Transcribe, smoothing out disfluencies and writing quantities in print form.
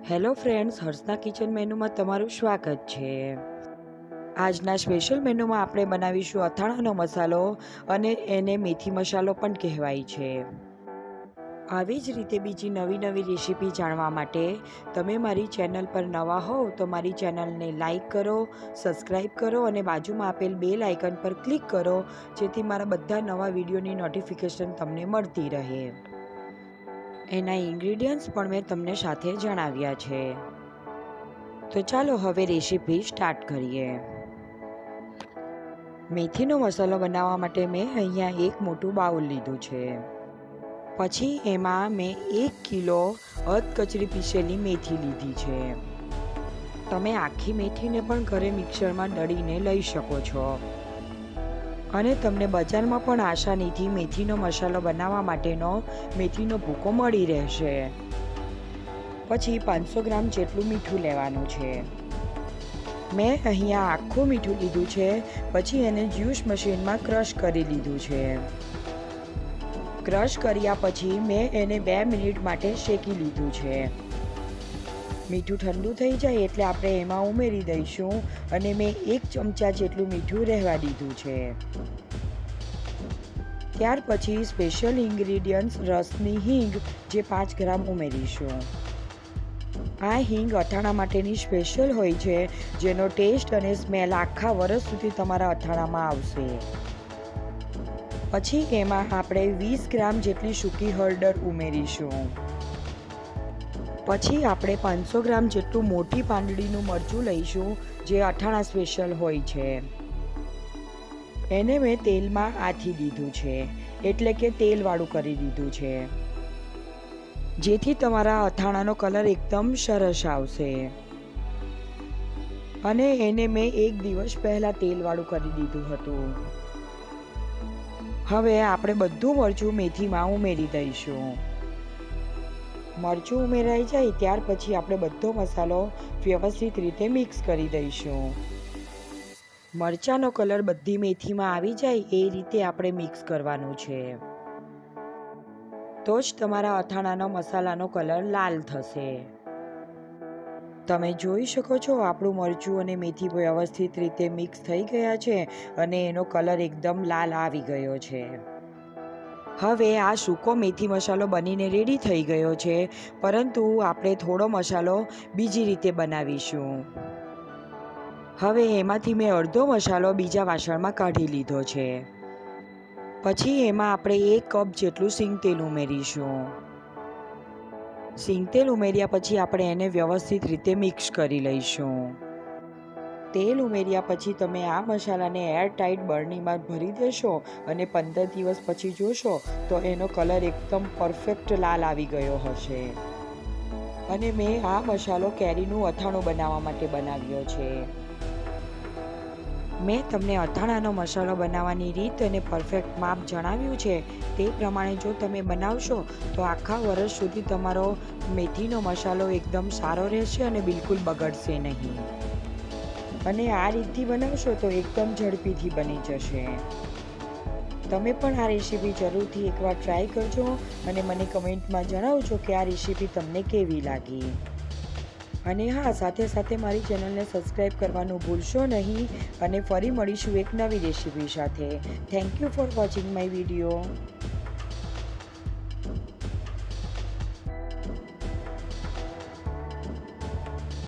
Hello friends, હર્ષના kitchen મેનુમાં તમારું સ્વાગત છે। આજના સ્પેશિયલ મેનુમાં આપણે બનાવીશું અથાણાનો મસાલો અને એને મેથી મસાલો પણ કહેવાય છે। આવી જ રીતે બીજી નવી રેસીપી જાણવા માટે તમે મારી ચેનલ પર નવા હોવ તો મારી ચેનલને લાઈક કરો, સબસ્ક્રાઈબ કરો અને બાજુમાં આપેલ બેલ આઇકન પર ક્લિક કરો, જેથી મારા બધા નવા વિડીયોની નોટિફિકેશન તમને મળતી રહે। એના ઇન્ગ્રીડિયન્ટ્સ પણ મેં તમને સાથે જણાવ્યા છે। તો ચાલો હવે રેસીપી સ્ટાર્ટ કરીએ। મેથીનો મસાલો બનાવવા માટે મેં અહીંયા એક મોટું બાઉલ લીધું છે। પછી એમાં મેં 1 કિલો અધકચરી પીસેલી મેથી લીધી છે। તમે આખી મેથીને પણ ઘરે મિક્સરમાં દળીને લઈ શકો છો અને તમને બજારમાં પણ આસાનીથી મેથીનો મસાલો બનાવવા માટેનો મેથીનો ભૂકો મળી રહેશે। પછી 500 ગ્રામ જેટલું મીઠું લેવાનું છે। મેં અહીંયા આખું મીઠું લીધું છે। પછી એને જ્યુસ મશીનમાં ક્રશ કરી લીધું છે। ક્રશ કર્યા પછી મેં એને 2 મિનિટ માટે શેકી લીધું છે। મીઠું ઠંડુ થઈ જાય એટલે આપણે એમાં ઉમેરી દઈશું અને મેં 1 ચમચા જેટલું મીઠું રહેવા દીધું છે। ત્યાર પછી સ્પેશિયલ ઇન્ગ્રીડિયન્ટ્સ રસની હિંગ જે 5 ગ્રામ ઉમેરીશું। આ હિંગ અથાણા માટેની સ્પેશિયલ હોય છે, જેનો ટેસ્ટ અને સ્મેલ આખા વર્ષ સુધી તમારા અથાણામાં આવશે। પછી એમાં આપણે 20 ગ્રામ જેટલી સૂકી હળદર ઉમેરીશું। પછી આપણે 500 ગ્રામ જેટલું મોટી પાંદડીનું મરચું લઈશું, જે અથાણા સ્પેશિયલ હોય છે। એને મેં તેલમાં આથી દીધું છે, એટલે કે તેલવાળું કરી દીધું છે, જેથી તમારા અથાણાનો કલર એકદમ સરસ આવશે। અને એને મેં 1 દિવસ પહેલાં તેલવાળું કરી દીધું હતું। હવે આપણે બધું મરચું મેથીમાં ઉમેરી દઈશું। મરચું ઉમેરાઈ જાય ત્યાર પછી આપણે બધો મસાલો વ્યવસ્થિત રીતે મિક્સ કરી દઈશું। મરચાંનો કલર બધી મેથીમાં આવી જાય એ રીતે આપણે મિક્સ કરવાનું છે, તો જ તમારા અથાણાનો મસાલાનો કલર લાલ થશે। તમે જોઈ શકો છો આપણું મરચું અને મેથી વ્યવસ્થિત રીતે મિક્સ થઈ ગયા છે અને એનો કલર એકદમ લાલ આવી ગયો છે। હવે આ સૂકો મેથી મસાલો બનીને રેડી થઈ ગયો છે, પરંતુ આપણે થોડો મસાલો બીજી રીતે બનાવીશું। હવે એમાંથી મેં અડધો મસાલો બીજા વાસણમાં કાઢી લીધો છે। પછી એમાં આપણે 1 કપ જેટલું સિંગતેલ ઉમેરીશું। સિંગતેલ ઉમેર્યા પછી આપણે એને વ્યવસ્થિત રીતે મિક્સ કરી લઈશું। તેલ ઉમેર્યા પછી તમે આ મસાલાને એરટાઇટ બરણીમાં ભરી દેશો અને 15 દિવસ પછી જોશો તો એનો કલર એકદમ પરફેક્ટ લાલ આવી ગયો હશે। અને મેં આ મસાલો કેરીનું અથાણું બનાવવા માટે બનાવ્યો છે। મેં તમને અથાણાનો મસાલો બનાવવાની રીત અને પરફેક્ટ માપ જણાવ્યું છે, તે પ્રમાણે જો તમે બનાવશો તો આખા વર્ષ સુધી તમારો મેથીનો મસાલો એકદમ સારો રહેશે અને બિલકુલ બગડશે નહીં। અને આ રીતથી બનાવશો તો એકદમ ઝડપીથી બની જશે। તમે પણ આ રેસીપી જરૂરથી એકવાર ટ્રાય કરજો અને મને કમેન્ટમાં જણાવજો કે આ રેસીપી તમને કેવી લાગી। અને હા, સાથે સાથે મારી ચેનલને સબસ્ક્રાઈબ કરવાનું ભૂલશો નહીં અને ફરી મળીશું એક નવી રેસીપી સાથે। Thank you for watching my video.